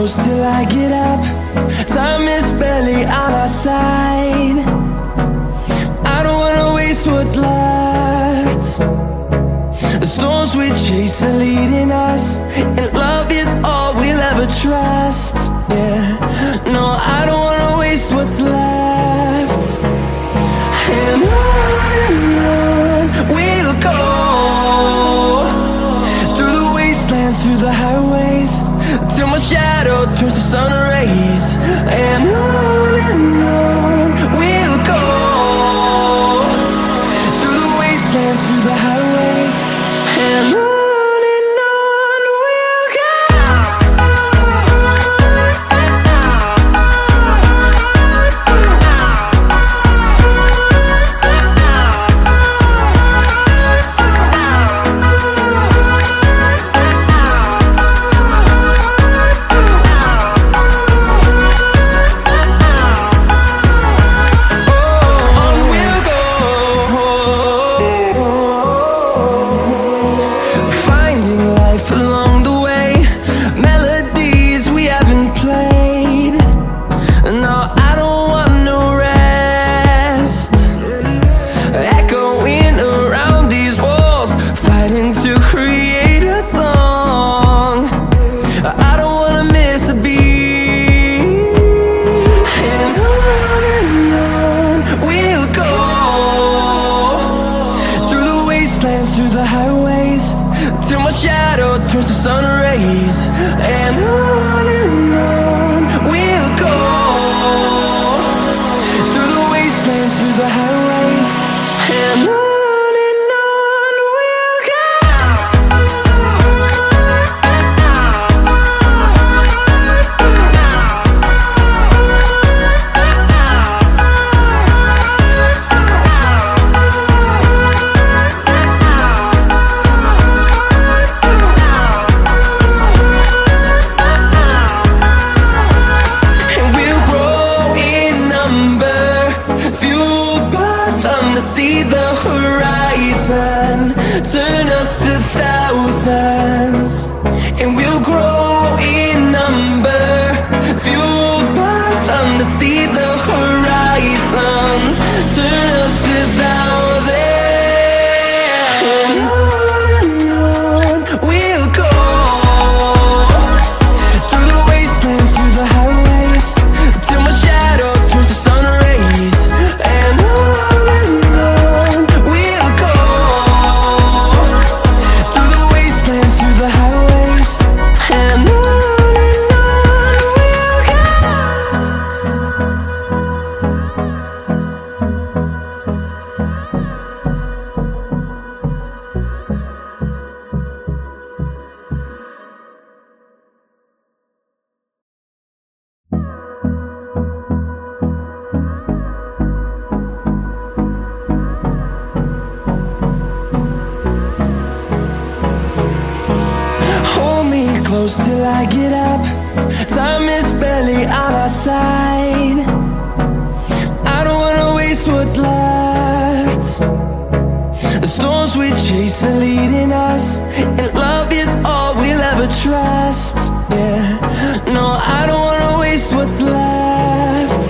close till I get up. Time is barely on our side. I don't wanna waste what's left. The storms we chase are leading us, and love is all we'll ever trust. Yeah, no, I don't wanna waste what's left. And on we'll go, through the wastelands, through the highways, till my shadow turns to sun rays. And on we'll go, through the wastelands, through the highways, and on we'll go. Through the highways, till my shadow turns to sun rays. And on we'll go, through the wastelands, through the highways, and on we'll go. See the horizon, turn us to thousands, and we'll grow in number, fueled by them. To see the horizon, turn us to thousands, and on we'll go, through the wastelands, through the highways, till my shadow turns to sun rays. And close till I get up. Time is barely on our side. I don't wanna waste what's left. The storms we chase are leading us, and love is all we'll ever trust. Yeah, no, I don't wanna waste what's left.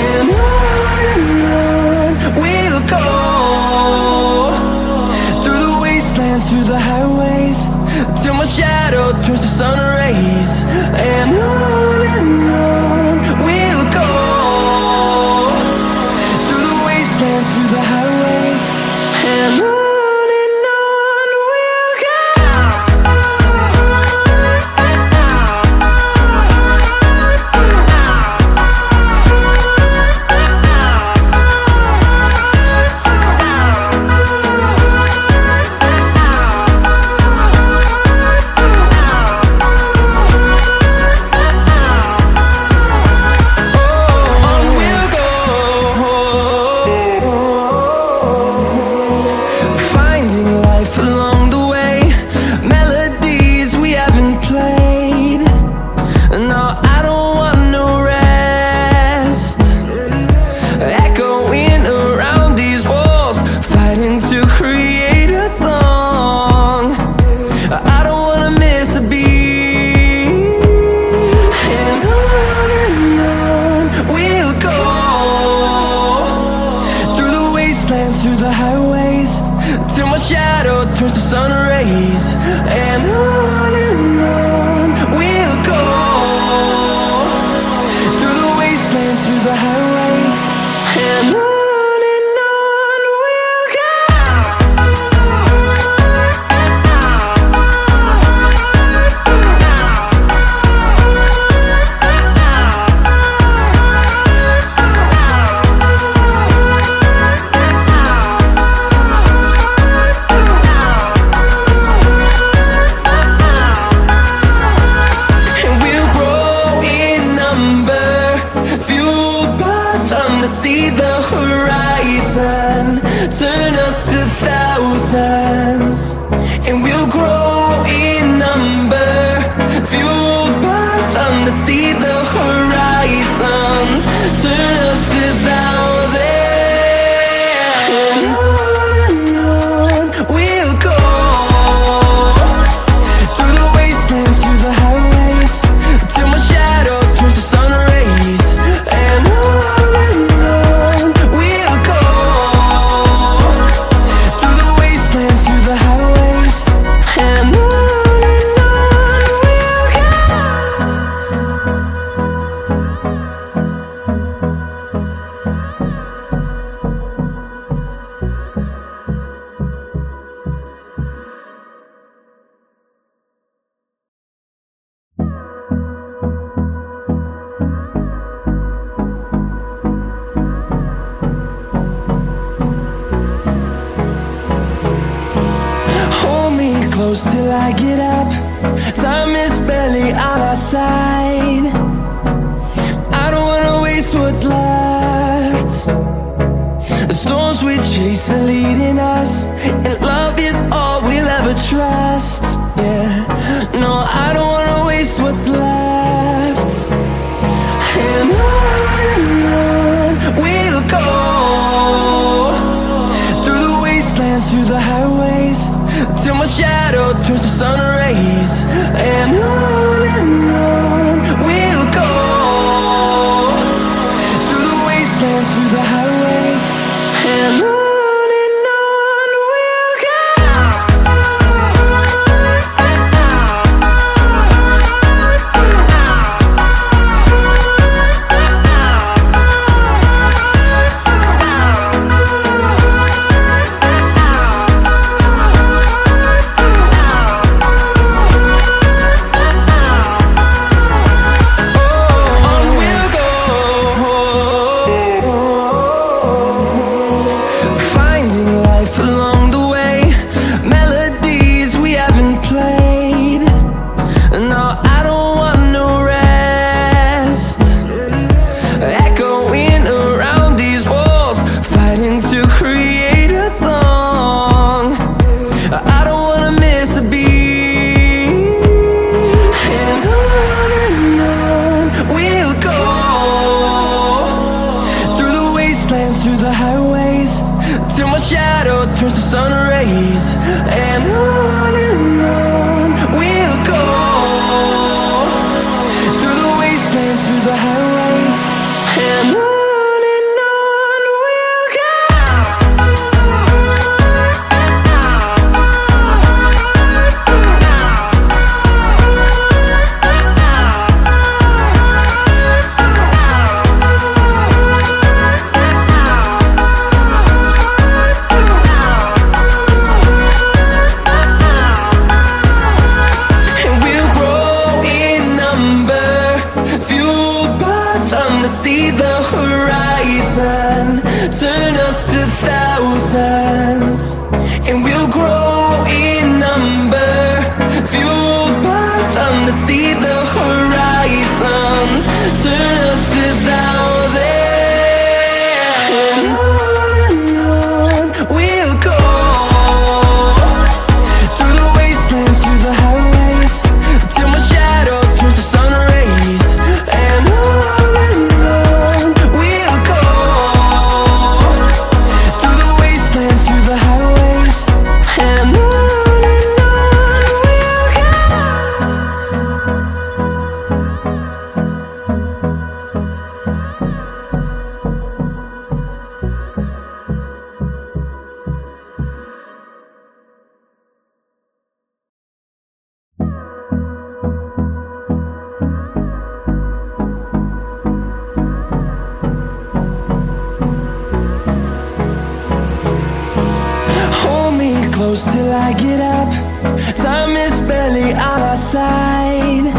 And on we'll go, through the wastelands, through the highways, till my shadow turns to sun rays. And on we'll go, through the wastelands, through the highways, and on we'll go. wastelands, through the highways, and on we'll go. See the horizon, turn us to thousands, and we'll grow in number, fueled by them to see the horizon, turn us to thousands, and on we'll go, through the wastelands, through the highways, till my shadow turns to sun rays, and on close till I get up. Time is barely on our side. I don't wanna waste what's left. The storms we chase are leading us, and love is all we'll ever trust. Yeah, no, I don't wanna waste what's left. And on we'll go, through the wastelands, through the highways, till my shadow turns to sun rays, and on we'll go, through the wastelands, through the highways, and on we'll go. Through the highways, till my shadow turns to sun rays, and on we'll go, through the wastelands, through the highways, and on we'll go. See the horizon, turn us to thousands, and we'll grow in number, fueled by them to see the horizon, turn us to thousands, and on we'll go, through the wastelands, through the highways, till my shadow turns to sun rays, and on we'll go, through the wastelands, through the highways, and close till I get up. Time is barely on our side.